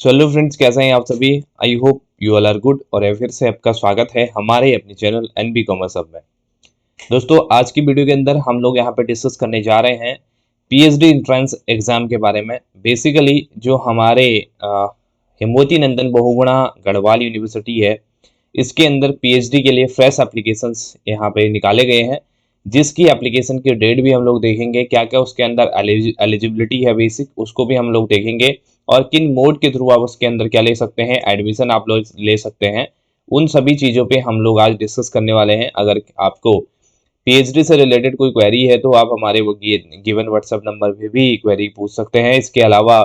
Hello friends, कैसे हैं आप सभी। I hope you all are good. और एक फिर से आपका स्वागत है हमारे अपने चैनल एनबी कॉमर्स हब में। दोस्तों, आज की वीडियो के अंदर हम लोग यहाँ पे डिस्कस करने जा रहे हैं पीएचडी एंट्रेंस एग्जाम के बारे में। बेसिकली जो हमारे हेमवती नंदन बहुगुणा गढ़वाल यूनिवर्सिटी है, इसके अंदर पीएचडी के लिए फ्रेश एप्लीकेशंस यहाँ पे निकाले गए हैं, जिसकी एप्लीकेशन की डेट भी हम लोग देखेंगे, क्या क्या उसके अंदर एलिजिबिलिटी है बेसिक, उसको भी हम लोग देखेंगे। और किन मोड के थ्रू आप उसके अंदर क्या ले सकते हैं, एडमिशन आप लोग ले सकते हैं, उन सभी चीज़ों पे हम लोग आज डिस्कस करने वाले हैं। अगर आपको पीएचडी से रिलेटेड कोई क्वेरी है तो आप हमारे वो गिवन व्हाट्सएप नंबर पे भी क्वेरी पूछ सकते हैं। इसके अलावा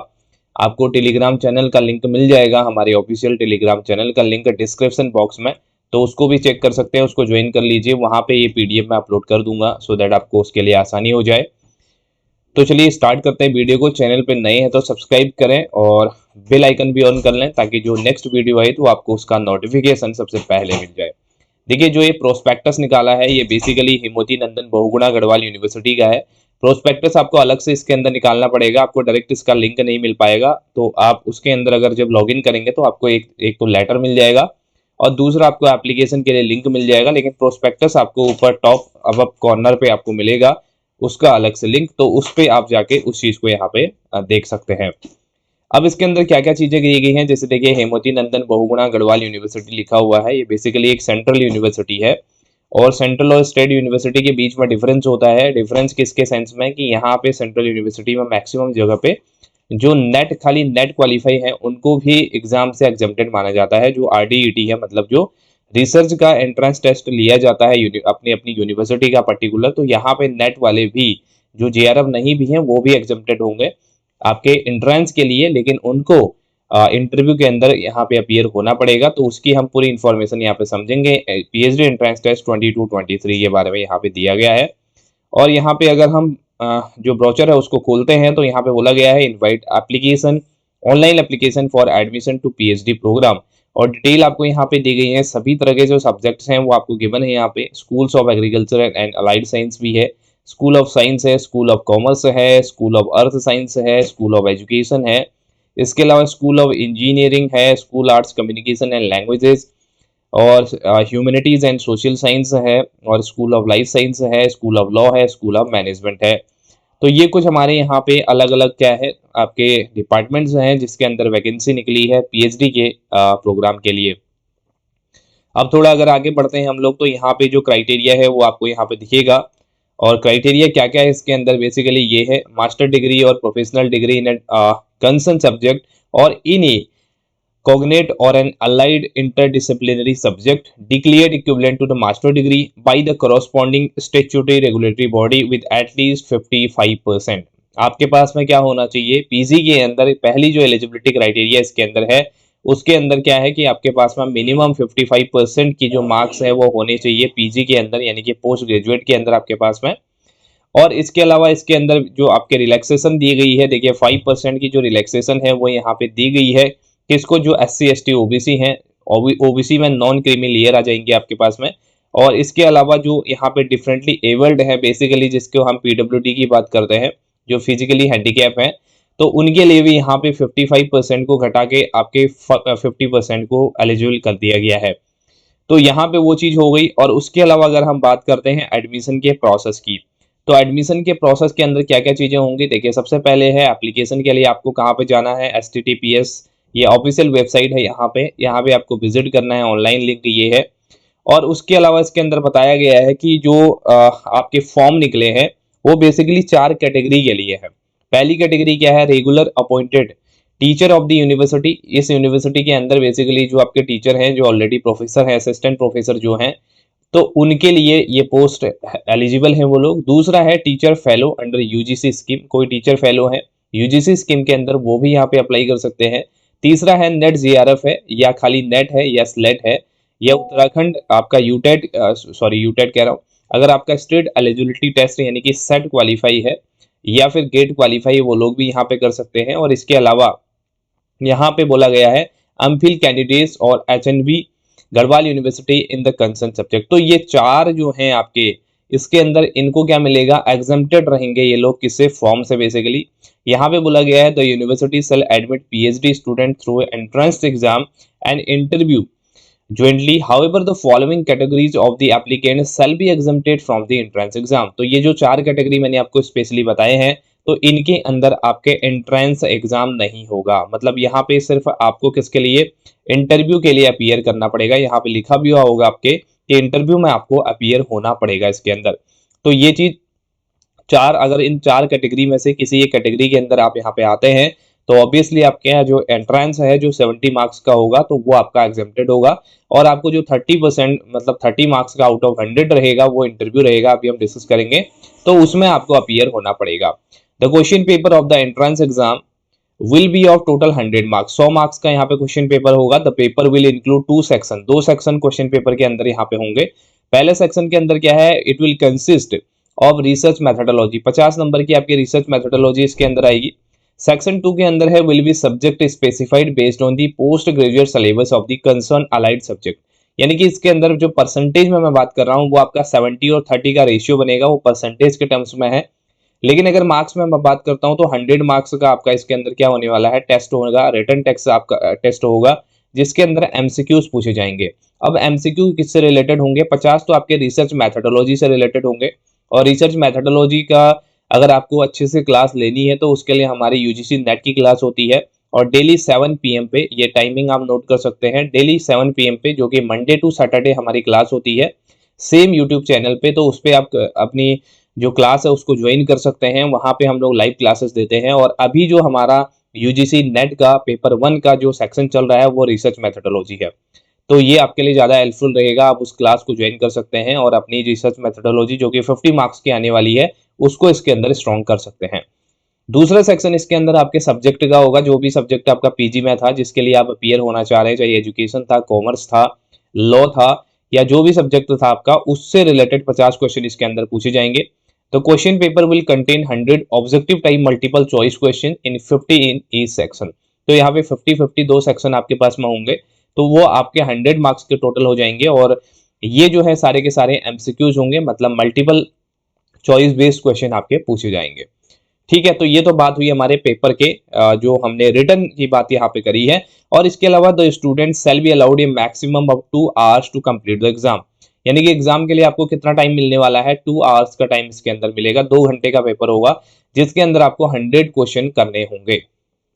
आपको टेलीग्राम चैनल का लिंक मिल जाएगा, हमारे ऑफिशियल टेलीग्राम चैनल का लिंक डिस्क्रिप्शन बॉक्स में, तो उसको भी चेक कर सकते हैं, उसको ज्वाइन कर लीजिए। वहाँ पे ये पीडीएफ मैं अपलोड कर दूंगा सो दैट आपको उसके लिए आसानी हो जाए। तो चलिए स्टार्ट करते हैं वीडियो को। चैनल पे नए हैं तो सब्सक्राइब करें और बेल आइकन भी ऑन कर लें, ताकि जो नेक्स्ट वीडियो आए तो आपको उसका नोटिफिकेशन सबसे पहले मिल जाए। देखिए, जो ये प्रोस्पेक्टस निकाला है, ये बेसिकली हेमवती नंदन बहुगुणा गढ़वाल यूनिवर्सिटी का है। प्रोस्पेक्टस आपको अलग से इसके अंदर निकालना पड़ेगा, आपको डायरेक्ट इसका लिंक नहीं मिल पाएगा। तो आप उसके अंदर अगर जब लॉगिन करेंगे तो आपको एक तो लेटर मिल जाएगा और दूसरा आपको एप्लीकेशन के लिए लिंक मिल जाएगा। लेकिन प्रोस्पेक्टस आपको ऊपर टॉप अब कॉर्नर पे आपको मिलेगा, उसका अलग से लिंक, तो उस पे आप जाके उस चीज को यहाँ पे देख सकते हैं। अब इसके अंदर क्या क्या चीजें दी गई हैं, जैसे देखिए हेमवती नंदन बहुगुणा गढ़वाल यूनिवर्सिटी लिखा हुआ है। ये बेसिकली एक सेंट्रल यूनिवर्सिटी है, और सेंट्रल और स्टेट यूनिवर्सिटी के बीच में डिफरेंस होता है। डिफरेंस किसके सेंस में कि यहाँ पे सेंट्रल यूनिवर्सिटी में मैक्सिमम जगह पे जो खाली नेट क्वालिफाई है उनको भी एग्जाम से एग्जम्प्टेड माना जाता है। जो आरडीईटी है, मतलब जो रिसर्च का एंट्रेंस टेस्ट लिया जाता है अपनी अपनी यूनिवर्सिटी का पर्टिकुलर, तो यहाँ पे नेट वाले भी जो जेआरएफ नहीं भी हैं वो भी एग्जम्प्टेड होंगे आपके एंट्रेंस के लिए, लेकिन उनको इंटरव्यू के अंदर यहाँ पे अपीयर होना पड़ेगा। तो उसकी हम पूरी इंफॉर्मेशन यहाँ पे समझेंगे। पीएचडी एंट्रेंस टेस्ट 22-23 के बारे में यहाँ पे दिया गया है। और यहाँ पे अगर हम जो ब्रोचर है उसको खोलते हैं तो यहाँ पे बोला गया है invite application, online application for admission to PhD program. और डिटेल आपको यहाँ पे दी गई है, सभी तरह के जो सब्जेक्ट्स हैं वो आपको गिवन है यहाँ पे। Schools of agriculture and allied science भी है, स्कूल ऑफ साइंस है, स्कूल ऑफ कॉमर्स है, स्कूल ऑफ अर्थ साइंस है, स्कूल ऑफ एजुकेशन है। इसके अलावा स्कूल ऑफ इंजीनियरिंग है, school arts communication and languages, और ह्यूमैनिटीज एंड सोशल साइंस है, और स्कूल ऑफ लाइफ साइंस है, स्कूल ऑफ लॉ है, स्कूल ऑफ मैनेजमेंट है। तो ये कुछ हमारे यहाँ पे अलग अलग क्या है आपके डिपार्टमेंट्स हैं जिसके अंदर वैकेंसी निकली है पीएचडी के प्रोग्राम के लिए। अब थोड़ा अगर आगे बढ़ते हैं हम लोग, तो यहाँ पे जो क्राइटेरिया है वो आपको यहाँ पे दिखेगा। और क्राइटेरिया क्या क्या है इसके अंदर, बेसिकली ये है मास्टर डिग्री और professional degree in concern subject और इन ए cognate or an allied interdisciplinary subject declared equivalent to the master degree by the corresponding statutory regulatory body with at least 55%। आपके पास में क्या होना चाहिए पीजी के अंदर, पहली जो एलिजिबिलिटी क्राइटेरिया इसके अंदर है उसके अंदर क्या है कि आपके पास में मिनिमम 55% की जो मार्क्स है वो होने चाहिए पीजी के अंदर, यानी कि पोस्ट ग्रेजुएट के अंदर आपके पास में। और इसके अलावा इसके अंदर जो आपके रिलैक्सेशन दी गई है, देखिए 5% की जो रिलैक्सेशन है वो यहाँ पे दी गई है किसको, जो SC ST OBC हैं। ओबीसी में नॉन क्रीमी लेयर आ जाएंगे आपके पास में। और इसके अलावा जो यहाँ पे डिफरेंटली एबल्ड है, बेसिकली जिसको हम पीडब्ल्यूडी की बात करते हैं, जो फिजिकली हैंडीकैप हैं, तो उनके लिए भी यहाँ पे 55% को घटा के आपके 50% को एलिजिबल कर दिया गया है। तो यहाँ पे वो चीज़ हो गई। और उसके अलावा अगर हम बात करते हैं एडमिशन के प्रोसेस की, तो एडमिशन के प्रोसेस के अंदर क्या क्या चीज़ें होंगी, देखिए सबसे पहले है एप्लीकेशन के लिए आपको कहाँ पे जाना है, HTTPS, ये ऑफिशियल वेबसाइट है, यहाँ पे आपको विजिट करना है, ऑनलाइन लिंक ये है। और उसके अलावा इसके अंदर बताया गया है कि जो आपके फॉर्म निकले हैं वो बेसिकली 4 कैटेगरी के लिए है। पहली कैटेगरी क्या है, regular appointed teacher of the university. इस यूनिवर्सिटी के अंदर बेसिकली जो आपके टीचर हैं, जो ऑलरेडी प्रोफेसर हैं, असिस्टेंट प्रोफेसर जो हैं, तो उनके लिए ये पोस्ट एलिजिबल है वो लोग। दूसरा है teacher fellow under UGC scheme, कोई टीचर फेलो है यूजीसी स्कीम के अंदर वो भी यहाँ पे अप्लाई कर सकते हैं। तीसरा है नेट जीआरएफ है, या खाली नेट है या स्लेट है, या उत्तराखंड आपका यूटेट, यूटेट कह रहा हूँ, अगर आपका स्टेट एलिजिबिलिटी टेस्ट यानी कि सेट क्वालिफाई है या फिर गेट क्वालिफाई, वो लोग भी यहाँ पे कर सकते हैं। और इसके अलावा यहाँ पे बोला गया है एमफिल कैंडिडेट्स और HNB Garhwal university in the concern subject. तो ये 4 जो हैं आपके, इसके अंदर इनको क्या मिलेगा, एग्जम्प्टेड रहेंगे ये लोग किससे, फॉर्म से बेसिकली। यहाँ पे बोला गया है the university shall admit PhD student through entrance exam and interview jointly. However, the following categories of the applicant shall be exempted from the entrance exam. तो ये जो चार कैटेगरी मैंने आपको स्पेशली बताए हैं, तो इनके अंदर आपके एंट्रेंस एग्जाम नहीं होगा। मतलब यहाँ पे सिर्फ आपको किसके लिए, इंटरव्यू के लिए अपीयर करना पड़ेगा। यहाँ पे लिखा भी हुआ होगा आपके कि इंटरव्यू में आपको अपीयर होना पड़ेगा इसके अंदर। तो ये चीज चार, अगर इन चार कैटेगरी में से किसी एक कैटेगरी के अंदर आप यहाँ पे आते हैं तो ऑब्वियसली आपके यहाँ जो एंट्रेंस है जो 70 मार्क्स का होगा तो वो आपका एग्जेम्प्टेड होगा, और आपको जो 30% मतलब 30 मार्क्स का आउट ऑफ 100 रहेगा वो इंटरव्यू रहेगा, अभी हम डिस्कस करेंगे, तो उसमें आपको अपीयर होना पड़ेगा। The question paper of the entrance exam will be of total 100 marks. 100 marks का यहाँ पे क्वेश्चन पेपर होगा। The paper will include 2 section, 2 section question paper के अंदर यहाँ पे होंगे। पहले सेक्शन के अंदर क्या है, it will consist of research methodology, 50 number की आपकी रिसर्च मैथोडोलॉजी इसके अंदर आएगी। सेक्शन 2 के अंदर है will be subject specified based on the post graduate syllabus of the concern allied subject. यानी कि इसके अंदर जो परसेंटेज में मैं बात कर रहा हूँ वो आपका 70 और 30 का रेशियो बनेगा, वो परसेंटेज के टर्म्स में है। लेकिन अगर मार्क्स में मैं बात करता हूँ तो 100 मार्क्स का आपका इसके अंदर क्या होने वाला है, टेस्ट होगा, रिटन टेस्ट आपका टेस्ट होगा, जिसके अंदर एमसीक्यूज पूछे जाएंगे। अब एमसीक्यू किससे रिलेटेड होंगे, 50 तो आपके रिसर्च मैथोडोलॉजी से रिलेटेड होंगे, और रिसर्च मैथोडोलॉजी का अगर आपको अच्छे से क्लास लेनी है तो उसके लिए हमारी यूजीसी नेट की क्लास होती है, और डेली 7 PM पे, ये टाइमिंग आप नोट कर सकते हैं, डेली 7 PM पे, जो कि मंडे टू सैटरडे हमारी क्लास होती है सेम यूट्यूब चैनल पे। तो उस पर आप अपनी जो क्लास है उसको ज्वाइन कर सकते हैं, वहाँ पे हम लोग लाइव क्लासेस देते हैं। और अभी जो हमारा यूजीसी नेट का पेपर 1 का जो सेक्शन चल रहा है वो रिसर्च मैथोडोलॉजी है, तो ये आपके लिए ज़्यादा हेल्पफुल रहेगा। आप उस क्लास को ज्वाइन कर सकते हैं और अपनी रिसर्च मैथोडोलॉजी जो कि 50 मार्क्स की आने वाली है उसको इसके अंदर स्ट्रॉन्ग कर सकते हैं। दूसरा सेक्शन इसके अंदर आपके सब्जेक्ट का होगा, जो भी सब्जेक्ट आपका पीजी में था जिसके लिए आप अपीयर होना चाह रहे हैं, चाहे एजुकेशन था, कॉमर्स था, लॉ था, या जो भी सब्जेक्ट था आपका, उससे रिलेटेड 50 क्वेश्चन इसके अंदर पूछे जाएंगे। तो question paper will contain 100 objective type multiple choice question in 50 in each section. तो यहाँ पे 50-50 दो सेक्शन आपके पास में होंगे, तो वो आपके 100 मार्क्स के टोटल हो जाएंगे, और ये जो है सारे के सारे एमसीक्यूज होंगे, मतलब मल्टीपल चॉइस बेस्ड क्वेश्चन आपके पूछे जाएंगे। ठीक है, तो ये तो बात हुई हमारे पेपर के, जो हमने रिटर्न की बात यहाँ पे करी है। और इसके अलावा the student shall be allowed a maximum of 2 hours to complete the exam. यानी कि एग्जाम के लिए आपको कितना टाइम मिलने वाला है, 2 आवर्स का टाइम इसके अंदर मिलेगा, 2 घंटे का पेपर होगा जिसके अंदर आपको 100 क्वेश्चन करने होंगे।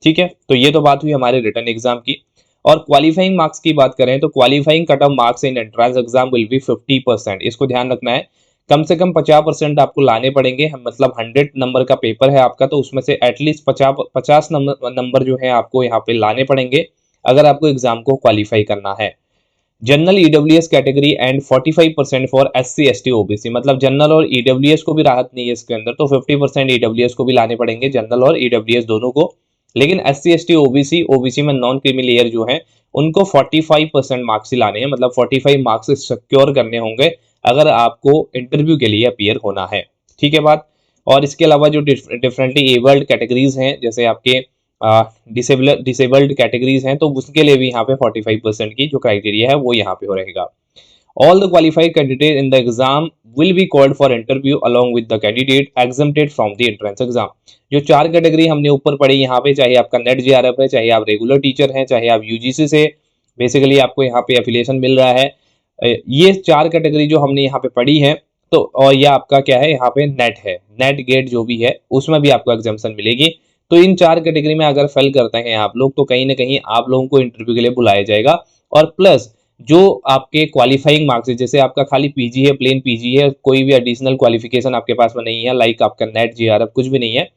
ठीक है, तो ये तो बात हुई हमारे रिटर्न एग्जाम की। और क्वालिफाइंग मार्क्स की बात करें तो qualifying cut off marks in entrance exam will be 50%। इसको ध्यान रखना है, कम से कम 50% आपको लाने पड़ेंगे। मतलब 100 नंबर का पेपर है आपका, तो उसमें से एटलीस्ट 50 नंबर जो है आपको यहाँ पे लाने पड़ेंगे अगर आपको एग्जाम को क्वालिफाई करना है। General EWS category and 45% for SC ST OBC. मतलब जनरल और ईडब्ल्यूएस को भी राहत नहीं है इसके अंदर, तो 50% ईडब्ल्यूएस को भी लाने पड़ेंगे, जनरल और ईडब्ल्यूएस दोनों को। लेकिन एससी एसटी ओबीसी, ओबीसी में नॉन क्रीमी लेयर जो है उनको 45% मार्क्स ही लाने हैं, मतलब 45 मार्क्स सिक्योर करने होंगे अगर आपको इंटरव्यू के लिए अपीयर होना है। ठीक है बात। और इसके अलावा जो डिफरेंटली एबल्ड कैटेगरीज हैं, जैसे आपके डिसेबल्ड कैटेगरीज हैं, तो उसके लिए भी यहाँ पे 45% की जो क्राइटेरिया है वो यहाँ पे हो रहेगा। All the qualified candidate in the exam will be called for interview along with the candidate exempted from the entrance exam। जो चार कैटेगरी हमने ऊपर पढ़ी यहाँ पे, चाहे आपका नेट जेआरएफ है, चाहे आप रेगुलर टीचर हैं, चाहे आप यूजीसी से बेसिकली आपको यहाँ पे एफिलिएशन मिल रहा है, ये चार कैटेगरी जो हमने यहाँ पे पढ़ी है, तो और ये आपका क्या है, यहाँ पे नेट है, नेट गेट जो भी है उसमें भी आपको एग्जामेशन मिलेगी। तो इन चार कैटेगरी में अगर फेल करते हैं आप लोग तो कहीं ना कहीं आप लोगों को इंटरव्यू के लिए बुलाया जाएगा। और प्लस जो आपके क्वालिफाइंग मार्क्स है, जैसे आपका खाली पीजी है, प्लेन पीजी है, कोई भी एडिशनल क्वालिफिकेशन आपके पास में नहीं है, लाइक आपका नेट जेआरएफ कुछ भी नहीं है,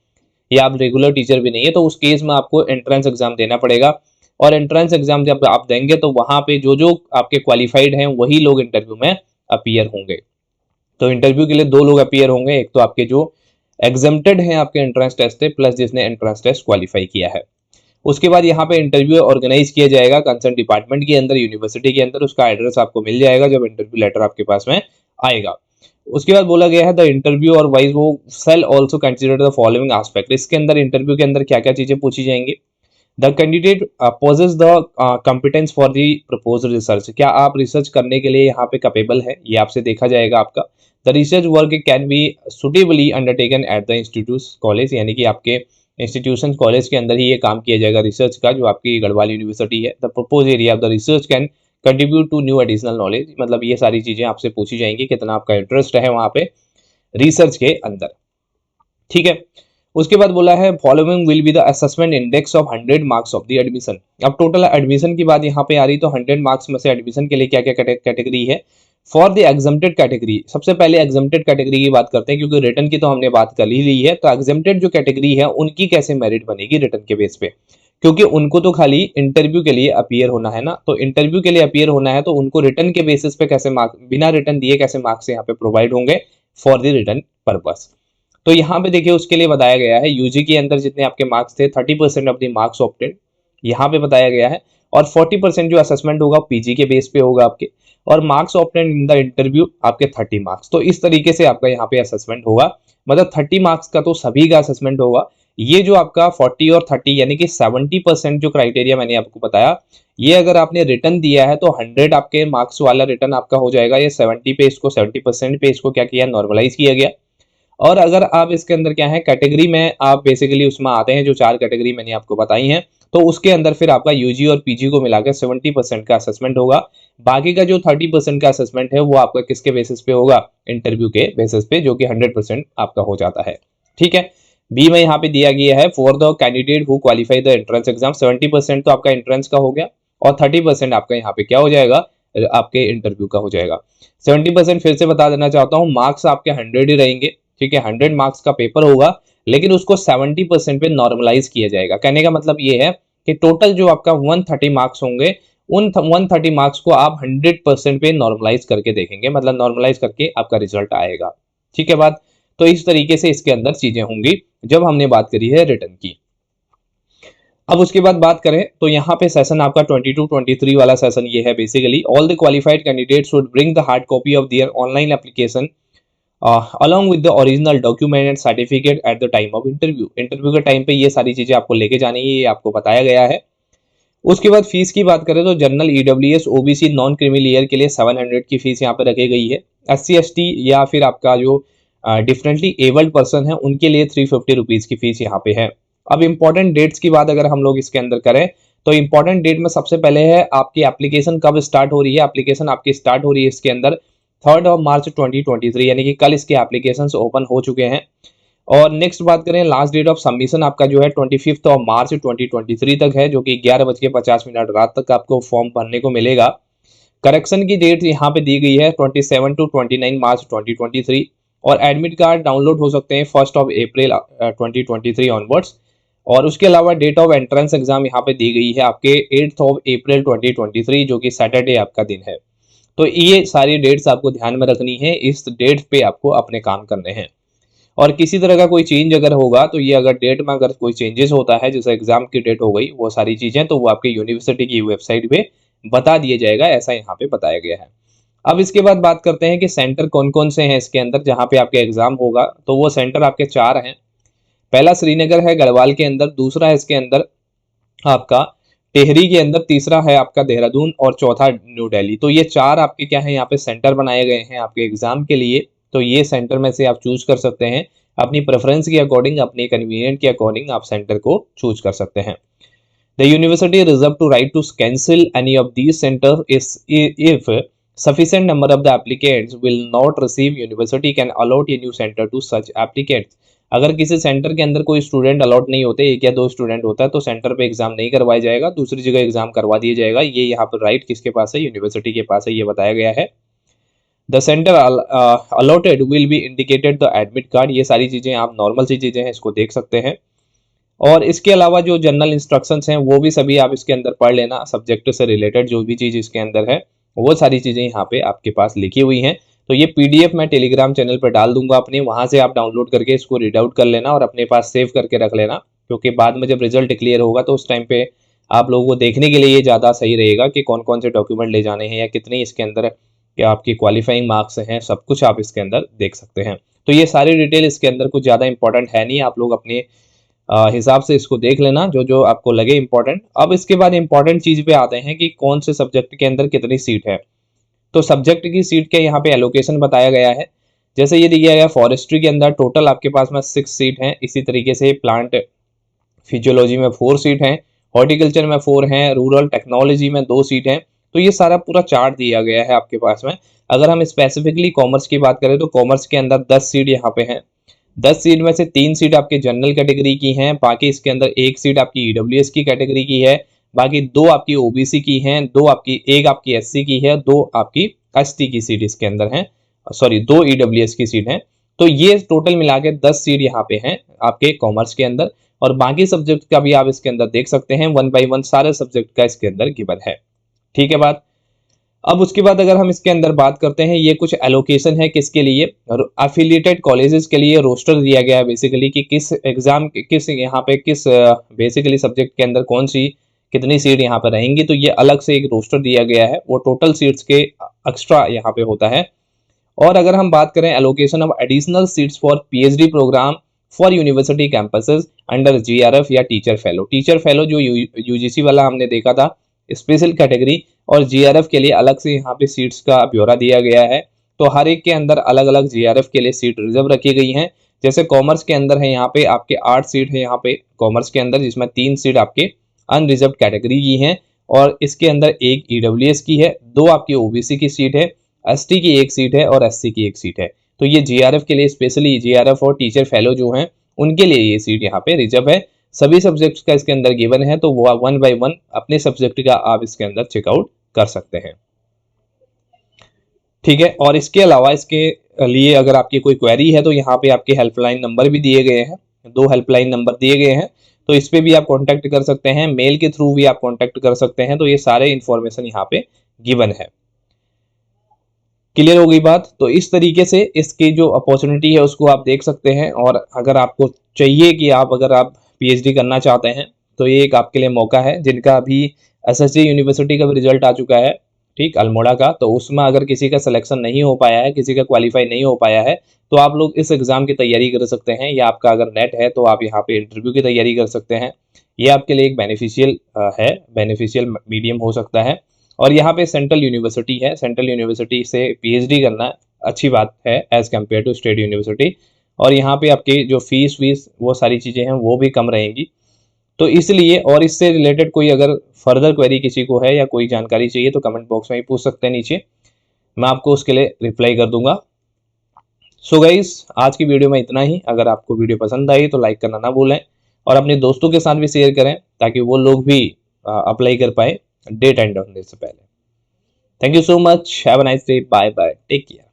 या आप रेगुलर टीचर भी नहीं है, तो उस केस में आपको एंट्रेंस एग्जाम देना पड़ेगा। और एंट्रेंस एग्जाम जब आप देंगे तो वहां पे जो जो आपके क्वालिफाइड हैं वही लोग इंटरव्यू में अपीयर होंगे। तो इंटरव्यू के लिए 2 लोग अपीयर होंगे, एक तो आपके जो एग्जेम्प्टेड हैं आपके एंट्रेंस टेस्ट से, प्लस जिसने एंट्रेंस टेस्ट क्वालिफाई किया है। उसके बाद यहाँ पे इंटरव्यू ऑर्गेनाइज किया जाएगा कंसर्न डिपार्टमेंट के अंदर, यूनिवर्सिटी के अंदर। उसका एड्रेस आपको मिल जाएगा जब इंटरव्यू लेटर आपके पास में आएगा। उसके बाद बोला गया है द इंटरव्यू और वाइज वो shall also consider the following aspect. इसके अंदर इंटरव्यू के अंदर क्या क्या चीजें पूछी जाएंगी। The candidate possesses the competence for the proposed research. क्या आप रिसर्च करने के लिए यहाँ पे कैपेबल है, ये आपसे देखा जाएगा आपका। The research work can be suitably undertaken at the institute college. यानी कि आपके इंस्टीट्यूशन कॉलेज के अंदर ही ये काम किया जाएगा रिसर्च का, जो आपकी गढ़वाल यूनिवर्सिटी है। The propose area of the research can contribute to new additional knowledge, मतलब ये सारी चीजें आपसे पूछी जाएंगी, कितना आपका इंटरेस्ट है वहां पे रिसर्च के अंदर। ठीक है, उसके बाद बोला है following will be the assessment index of 100 marks of the admission. अब टोटल एडमिशन की बात यहाँ पे आ रही, तो 100 मार्क्स में से एडमिशन के लिए क्या क्या कैटेगरी है। फॉर द एग्जम्प्टेड कैटेगरी, सबसे पहले एग्जम्प्टेड कैटेगरी की बात करते हैं, क्योंकि रिटर्न की तो हमने बात कर ही ली है। तो एग्जम्प्टेड जो कैटेगरी है उनकी कैसे मेरिट बनेगी रिटर्न के बेस पे, क्योंकि उनको तो खाली इंटरव्यू के लिए अपीयर होना है ना, तो इंटरव्यू के लिए अपीयर होना है, तो उनको रिटर्न के बेसिस पे कैसे मार्क्स, बिना रिटर्न दिए कैसे मार्क्स यहाँ पे प्रोवाइड होंगे फॉर द रिटर्न पर्पस। तो यहाँ पे देखिए उसके लिए बताया गया है यूजी के अंदर जितने आपके मार्क्स थे 30% ऑफ द मार्क्स ऑप्टेड, यहाँ पे बताया गया है। और 40% जो असेसमेंट होगा पीजी के बेस पे होगा आपके, और marks opted in the interview आपके 30 मार्क्स। तो इस तरीके से आपका यहाँ पे असेसमेंट होगा, मतलब 30 मार्क्स का तो सभी का असेसमेंट होगा। ये जो आपका 40 और 30 यानी कि 70% जो क्राइटेरिया मैंने आपको बताया, ये अगर आपने रिटर्न दिया है तो 100 आपके मार्क्स वाला रिटर्न आपका हो जाएगा। ये 70 पे इसको 70% पे इसको क्या किया, नॉर्मलाइज किया गया। और अगर आप इसके अंदर क्या है कैटेगरी में आप बेसिकली उसमें आते हैं, जो 4 कैटेगरी मैंने आपको बताई हैं, तो उसके अंदर फिर आपका यूजी और पीजी को मिलाकर 70% का असेसमेंट होगा। बाकी का जो 30% का असेसमेंट है वो आपका किसके बेसिस पे होगा, इंटरव्यू के बेसिस पे, जो कि 100% आपका हो जाता है। ठीक है, बी में यहाँ पे दिया गया है for the candidate who qualify the entrance exam. 70% तो आपका एंट्रेंस का हो गया, और 30% आपका यहाँ पे क्या हो जाएगा, आपके इंटरव्यू का हो जाएगा। 70% फिर से बता देना चाहता हूँ, मार्क्स आपके 100 ही रहेंगे। ठीक है, 100 मार्क्स का पेपर होगा, लेकिन उसको 70% पे नॉर्मलाइज किया जाएगा। कहने का मतलब ये है कि टोटल जो आपका 130 मार्क्स होंगे, उन 130 मार्क्स को आप 100% पे नॉर्मलाइज करके देखेंगे, मतलब नॉर्मलाइज करके आपका रिजल्ट आएगा। ठीक है बात, तो इस तरीके से इसके अंदर चीजें होंगी जब हमने बात करी है रिटर्न की। अब उसके बाद बात करें तो यहाँ पे सेशन आपका 22-23 वाला सेशन ये है। Basically all the qualified candidates should bring the hard copy of their online application along with the original document and certificate at the time of interview। Interview के टाइम पे ये सारी चीजें आपको लेके जानी है, ये आपको बताया गया है। उसके बाद फीस की बात करें तो general EWS OBC non creamy layer के लिए 700 की फीस यहाँ पे रखी गई है। SC ST या फिर आपका जो डिफरेंटली एबल्ड पर्सन है उनके लिए 350 रुपीज की फीस यहाँ पे है। अब इंपॉर्टेंट डेट्स की बात अगर हम लोग इसके अंदर करें तो इंपॉर्टेंट डेट में सबसे पहले है आपकी एप्लीकेशन कब स्टार्ट हो रही है। एप्लीकेशन आपकी स्टार्ट हो रही है इसके अंदर 3 मार्च 2023, यानी कि कल इसके एप्लीकेशन ओपन हो चुके हैं। और नेक्स्ट बात करें लास्ट डेट ऑफ सबमिशन आपका जो है 25 मार्च 2023 तक है, जो कि 11:50 रात तक आपको फॉर्म भरने को मिलेगा। करेक्शन की डेट यहाँ पे दी गई है 27 to 29 मार्च 2023, और एडमिट कार्ड डाउनलोड हो सकते हैं 1 अप्रैल 2023 ऑनवर्ड्स। और उसके अलावा डेट ऑफ एंट्रेंस एग्जाम यहाँ पे दी गई है आपके 8 अप्रैल 2023, जो कि सैटरडे आपका दिन है। तो ये सारी डेट्स आपको ध्यान में रखनी है, इस डेट पे आपको अपने काम करने हैं। और किसी तरह का कोई चेंज अगर होगा तो ये अगर डेट में अगर कोई चेंजेस होता है, जैसे एग्जाम की डेट हो गई, वो सारी चीजें तो वो आपके यूनिवर्सिटी की वेबसाइट पे बता दिया जाएगा, ऐसा यहाँ पे बताया गया है। अब इसके बाद बात करते हैं कि सेंटर कौन कौन से हैं इसके अंदर जहाँ पे आपके एग्जाम होगा। तो वो सेंटर आपके 4 हैं। पहला श्रीनगर है गढ़वाल के अंदर, दूसरा है इसके अंदर आपका टेहरी के अंदर, तीसरा है आपका देहरादून, और चौथा न्यू दिल्ली। तो ये 4 आपके क्या है यहाँ पे सेंटर बनाए गए हैं आपके एग्जाम के लिए। तो ये सेंटर में से आप चूज कर सकते हैं अपनी प्रेफरेंस के अकॉर्डिंग, अपनी कन्वीनियंट के अकॉर्डिंग आप सेंटर को चूज कर सकते हैं। The university reserve to right to cancel any of these center if sufficient number of the applicants will not receive university can allot a new center to such applicants। अगर किसी centre के अंदर कोई student allot नहीं होते, 1 या 2 student होता है, तो सेंटर पे एग्जाम नहीं करवाया जाएगा, दूसरी जगह एग्जाम करवा दिया जाएगा। ये यहाँ पर राइट किसके पास है, यूनिवर्सिटी के पास है, ये बताया गया है। The centre allotted will be indicated the admit card. ये सारी चीजें आप नॉर्मल सी चीजें हैं, इसको देख सकते हैं। और इसके अलावा जो जनरल इंस्ट्रक्शंस हैं वो भी सभी आप इसके अंदर पढ़ लेना, सब्जेक्ट से रिलेटेड जो भी चीज इसके अंदर है वो सारी चीजें यहाँ पे आपके पास लिखी हुई हैं। तो ये पीडीएफ मैं टेलीग्राम चैनल पर डाल दूंगा अपने, वहां से आप डाउनलोड करके इसको रीड आउट कर लेना और अपने पास सेव करके रख लेना, क्योंकि बाद में जब रिजल्ट क्लियर होगा तो उस टाइम पे आप लोगों को देखने के लिए ये ज़्यादा सही रहेगा कि कौन कौन से डॉक्यूमेंट ले जाने हैं या कितने इसके अंदर क्या आपकी क्वालिफाइंग मार्क्स हैं, सब कुछ आप इसके अंदर देख सकते हैं। तो ये सारी डिटेल इसके अंदर कुछ ज़्यादा इंपॉर्टेंट है नहीं, आप लोग अपने हिसाब से इसको देख लेना जो जो आपको लगे इंपॉर्टेंट। अब इसके बाद इंपॉर्टेंट चीज पे आते हैं कि कौन से सब्जेक्ट के अंदर कितनी सीट है। तो सब्जेक्ट की सीट के यहाँ पे एलोकेशन बताया गया है। जैसे ये दिया गया फॉरेस्ट्री के अंदर टोटल आपके पास में 6 सीट हैं, इसी तरीके से प्लांट फिजियोलॉजी में 4 सीट हैं, हॉर्टिकल्चर में 4 हैं, रूरल टेक्नोलॉजी में 2 सीट हैं। तो ये सारा पूरा चार्ट दिया गया है आपके पास में। अगर हम स्पेसिफिकली कॉमर्स की बात करें तो कॉमर्स के अंदर 10 सीट यहाँ पे हैं। 10 सीट में से 3 सीट आपके जनरल कैटेगरी की हैं, बाकी इसके अंदर 1 सीट आपकी ईडब्ल्यूएस की कैटेगरी की है, बाकी 2 आपकी ओबीसी की हैं, 1 आपकी एससी की है, 2 आपकी एसटी की सीट इसके अंदर हैं, सॉरी 2 ईडब्ल्यूएस की सीट हैं। तो ये टोटल मिला के 10 सीट यहाँ पे हैं आपके कॉमर्स के अंदर, और बाकी सब्जेक्ट का भी आप इसके अंदर देख सकते हैं, 1 बाय 1 सारे सब्जेक्ट का इसके अंदर गिवन है। ठीक है बात। अब उसके बाद अगर हम इसके अंदर बात करते हैं, ये कुछ एलोकेशन है किसके लिए, एफिलिएटेड कॉलेजेस के लिए रोस्टर दिया गया है बेसिकली कि किस एग्जाम किस यहाँ पे किस बेसिकली सब्जेक्ट के अंदर कौन सी कितनी सीट यहाँ पे रहेंगी। तो ये अलग से एक रोस्टर दिया गया है, वो टोटल सीट्स के एक्स्ट्रा यहाँ पे होता है। और अगर हम बात करें allocation of additional seats for PhD program for university campuses under JRF या टीचर फेलो जो यूजीसी वाला हमने देखा था स्पेशल कैटेगरी, और जीआरएफ के लिए अलग से यहाँ पे सीट्स का ब्यौरा दिया गया है। तो हर एक के अंदर अलग अलग जीआरएफ के लिए सीट रिजर्व रखी गई हैं। जैसे कॉमर्स के अंदर है यहाँ पे आपके 8 सीट है यहाँ पे कॉमर्स के अंदर, जिसमें 3 सीट आपके अनरिजर्व कैटेगरी की हैं, और इसके अंदर 1 ईडब्ल्यूएस की है, 2 आपकी ओबीसी की सीट है, एसटी की 1 सीट है और एससी की 1 सीट है। तो ये जीआरएफ के लिए स्पेशली जीआरएफ और टीचर फेलो जो हैं उनके लिए ये सीट यहाँ पे रिजर्व है। सभी सब्जेक्ट्स का इसके अंदर गिवन है, तो वो 1 बाय 1 अपने सब्जेक्ट का आप इसके अंदर चेकआउट कर सकते हैं। ठीक है। और इसके अलावा इसके लिए अगर आपकी कोई क्वेरी है तो यहाँ पे आपके हेल्पलाइन नंबर भी दिए गए हैं, 2 हेल्पलाइन नंबर दिए गए हैं, तो इस पे भी आप कांटेक्ट कर सकते हैं, मेल के थ्रू भी आप कांटेक्ट कर सकते हैं। तो ये सारे इंफॉर्मेशन यहाँ पे गिवन है। क्लियर हो गई बात। तो इस तरीके से इसकी जो अपॉर्चुनिटी है उसको आप देख सकते हैं, और अगर आपको चाहिए कि अगर आप पीएचडी करना चाहते हैं तो ये एक आपके लिए मौका है। जिनका अभी एसएससी यूनिवर्सिटी का भी रिजल्ट आ चुका है, ठीक, अल्मोड़ा का, तो उसमें अगर किसी का सिलेक्शन नहीं हो पाया है, किसी का क्वालिफाई नहीं हो पाया है, तो आप लोग इस एग्जाम की तैयारी कर सकते हैं, या आपका अगर नेट है तो आप यहाँ पे इंटरव्यू की तैयारी कर सकते हैं। ये आपके लिए एक बेनिफिशियल मीडियम हो सकता है। और यहाँ पे सेंट्रल यूनिवर्सिटी है, सेंट्रल यूनिवर्सिटी से पीएचडी करना अच्छी बात है as compare to state university. और यहाँ पे आपकी जो फीस वो सारी चीज़ें हैं वो भी कम रहेंगी। तो इसलिए, और इससे रिलेटेड कोई अगर फर्दर क्वेरी किसी को है या कोई जानकारी चाहिए तो कमेंट बॉक्स में ही पूछ सकते हैं नीचे, मैं आपको उसके लिए रिप्लाई कर दूंगा। सो गाइस, आज की वीडियो में इतना ही। अगर आपको वीडियो पसंद आई तो लाइक करना ना भूलें, और अपने दोस्तों के साथ भी शेयर करें ताकि वो लोग भी अप्लाई कर पाए डेट एंड होने से पहले। Thank you so much, have a nice day, bye bye, take care.